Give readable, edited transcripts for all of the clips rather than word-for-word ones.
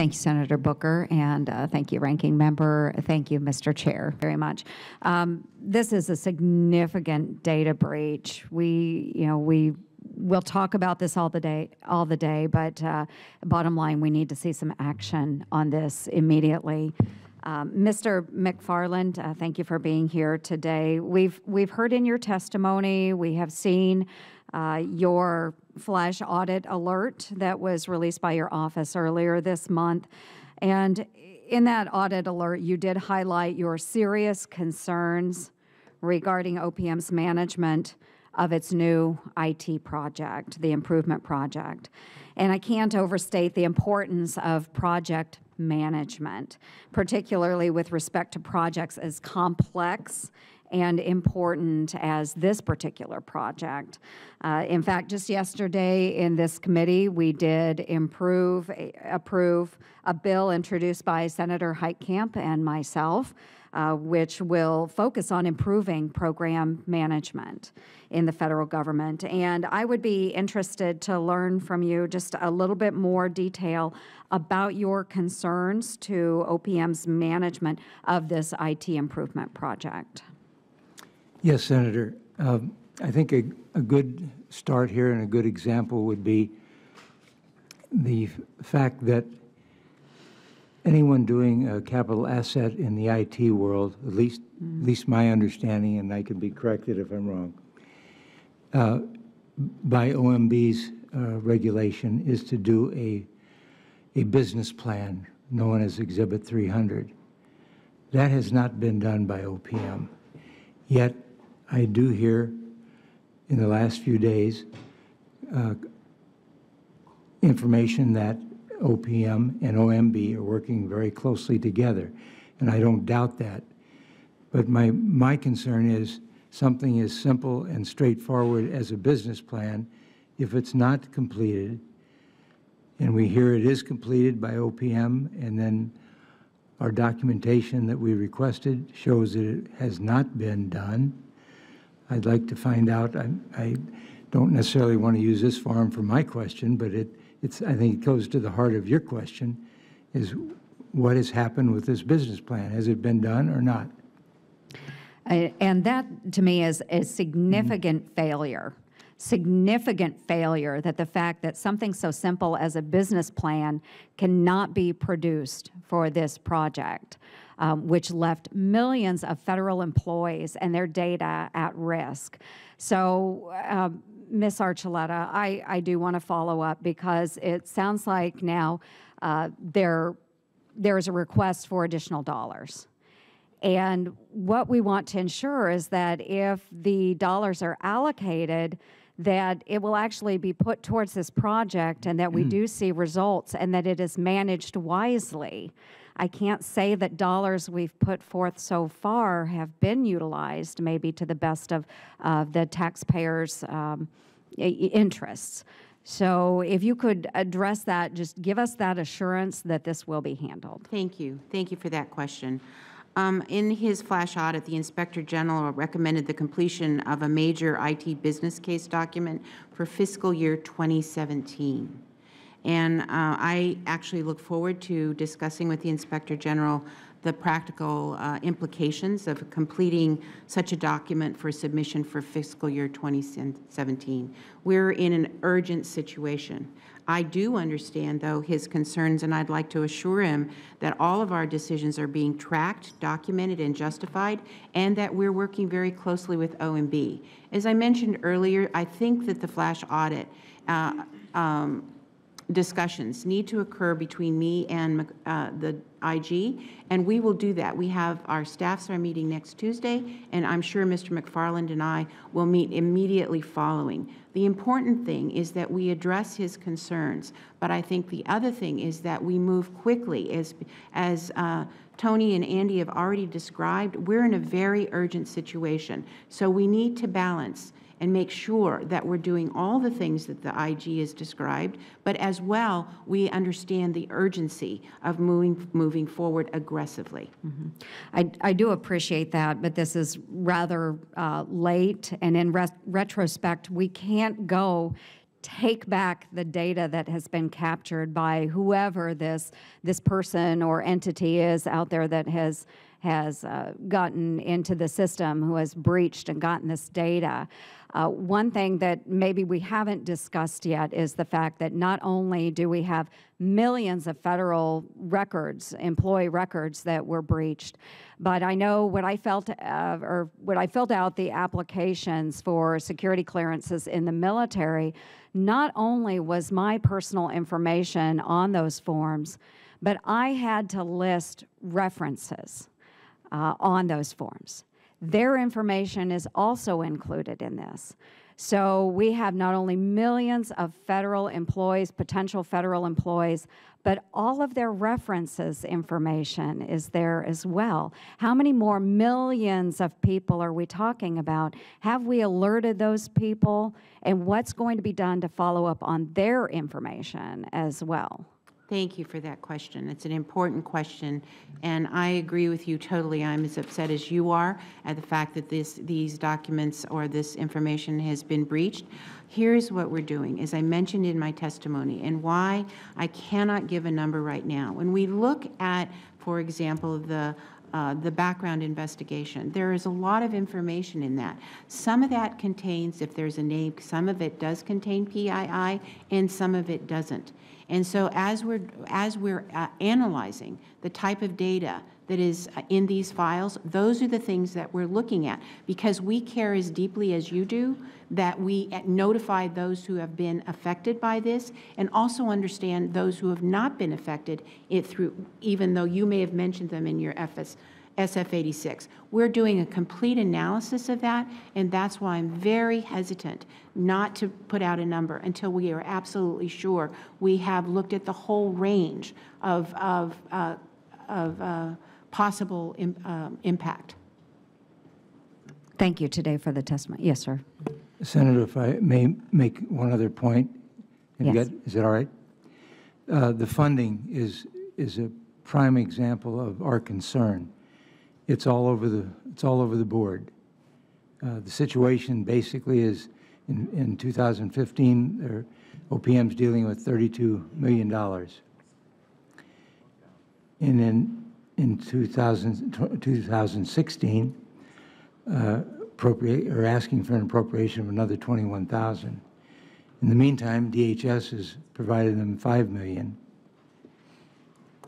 Thank you, Senator Booker, and thank you, Ranking Member. Thank you, Mr. Chair, very much. This is a significant data breach. We'll talk about this all the day, but bottom line, we need to see some action on this immediately. Mr. McFarland, thank you for being here today. We've heard in your testimony, we have seen your flash audit alert that was released by your office earlier this month. And in that audit alert, you did highlight your serious concerns regarding OPM's management of its new IT project, the improvement project. And I can't overstate the importance of project management, particularly with respect to projects as complex and important as this particular project. In fact, just yesterday in this committee, we did approve a bill introduced by Senator Heitkamp and myself, which will focus on improving program management in the federal government. And I would be interested to learn from you just a little bit more detail about your concerns to OPM's management of this IT improvement project. Yes, Senator. I think a good start here and a good example would be the fact that anyone doing a capital asset in the IT world, at least my understanding, and I could be corrected if I'm wrong, by OMB's regulation is to do a business plan known as Exhibit 300. That has not been done by OPM. Yet, I do hear in the last few days information that OPM and OMB are working very closely together, and I don't doubt that. But my concern is something as simple and straightforward as a business plan, if it's not completed, and we hear it is completed by OPM, and then our documentation that we requested shows that it has not been done, I'd like to find out. I don't necessarily want to use this forum for my question, but I think it goes to the heart of your question, is what has happened with this business plan? Has it been done or not? And that, to me, is a significant failure. Significant failure, that the fact that something so simple as a business plan cannot be produced for this project, which left millions of federal employees and their data at risk. So, Ms. Archuleta, I do want to follow up, because it sounds like now there is a request for additional dollars. And what we want to ensure is that if the dollars are allocated, that it will actually be put towards this project, and that we do see results, and that it is managed wisely. I can't say that dollars we've put forth so far have been utilized maybe to the best of the taxpayers' interests. So if you could address that, just give us that assurance that this will be handled. Thank you. Thank you for that question. In his flash audit, the Inspector General recommended the completion of a major IT business case document for fiscal year 2017. And I actually look forward to discussing with the Inspector General the practical implications of completing such a document for submission for fiscal year 2017. We're in an urgent situation. I do understand, though, his concerns, and I'd like to assure him that all of our decisions are being tracked, documented, and justified, and that we're working very closely with OMB. As I mentioned earlier, I think that the flash audit discussions need to occur between me and the IG, and we will do that. We have our staffs are meeting next Tuesday, and I'm sure Mr. McFarland and I will meet immediately following. The important thing is that we address his concerns, but I think the other thing is that we move quickly. As Tony and Andy have already described, we're in a very urgent situation, so we need to balance and make sure that we're doing all the things that the IG has described, but as well, we understand the urgency of moving forward aggressively. I do appreciate that, but this is rather late, and in retrospect, we can't go take back the data that has been captured by whoever this person or entity is out there that has gotten into the system, who has breached and gotten this data. One thing that maybe we haven't discussed yet is the fact that not only do we have millions of federal records, employee records that were breached, but I know when I filled out the applications for security clearances in the military, not only was my personal information on those forms, but I had to list references on those forms. Their information is also included in this. So we have not only millions of federal employees, potential federal employees, but all of their references information is there as well. How many more millions of people are we talking about? Have we alerted those people? And what's going to be done to follow up on their information as well? Thank you for that question. It's an important question, and I agree with you totally. I'm as upset as you are at the fact that these documents or this information has been breached. Here's what we're doing, as I mentioned in my testimony, and why I cannot give a number right now. When we look at, for example, the background investigation, there is a lot of information in that. Some of that contains, if there's a name, some of it does contain PII, and some of it doesn't. And so as we're analyzing the type of data that is in these files, those are the things that we're looking at, because we care as deeply as you do that we notify those who have been affected by this, and also understand those who have not been affected even though you may have mentioned them in your SF-86. We're doing a complete analysis of that, and that's why I'm very hesitant not to put out a number until we are absolutely sure we have looked at the whole range of possible impact. Thank you today for the testimony. Yes, sir. Senator, if I may make one other point. Yes. Is that all right? The funding is a prime example of our concern. It's all over the board. The situation basically is in 2015, OPM's dealing with $32 million. And in 2016, asking for an appropriation of another $21,000. In the meantime, DHS has provided them $5 million.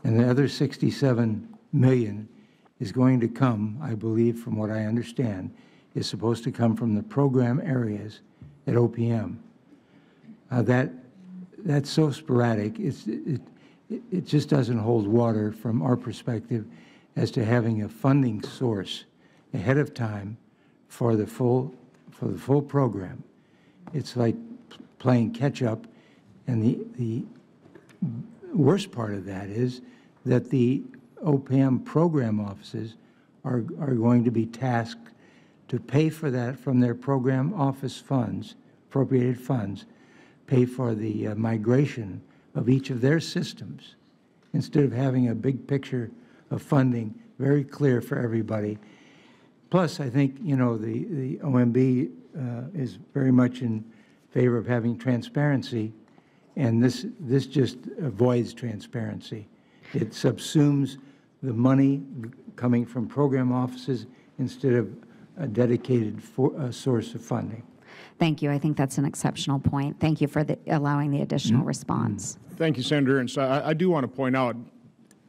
And the other $67 million is going to come, I believe, from what I understand, is supposed to come from the program areas at OPM. That's so sporadic. It just doesn't hold water from our perspective as to having a funding source ahead of time for the full program. It's like playing catch up, and the worst part of that is that the OPM program offices are going to be tasked to pay for that from their program office funds, appropriated funds, pay for the migration of each of their systems, instead of having a big picture of funding very clear for everybody. Plus, I think, you know, the OMB is very much in favor of having transparency, and this just avoids transparency. It subsumes the money coming from program offices instead of a dedicated source of funding. Thank you. I think that's an exceptional point. Thank you for allowing the additional response. Thank you, Senator Ernst. I do want to point out,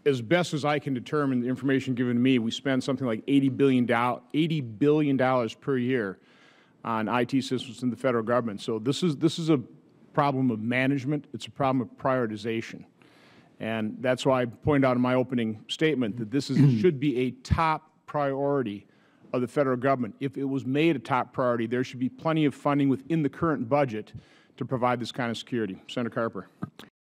as best as I can determine the information given to me, we spend something like $80 billion per year on IT systems in the federal government. So this is a problem of management. It's a problem of prioritization. And that's why I pointed out in my opening statement that this should be a top priority of the federal government. If it was made a top priority, there should be plenty of funding within the current budget to provide this kind of security. Senator Carper.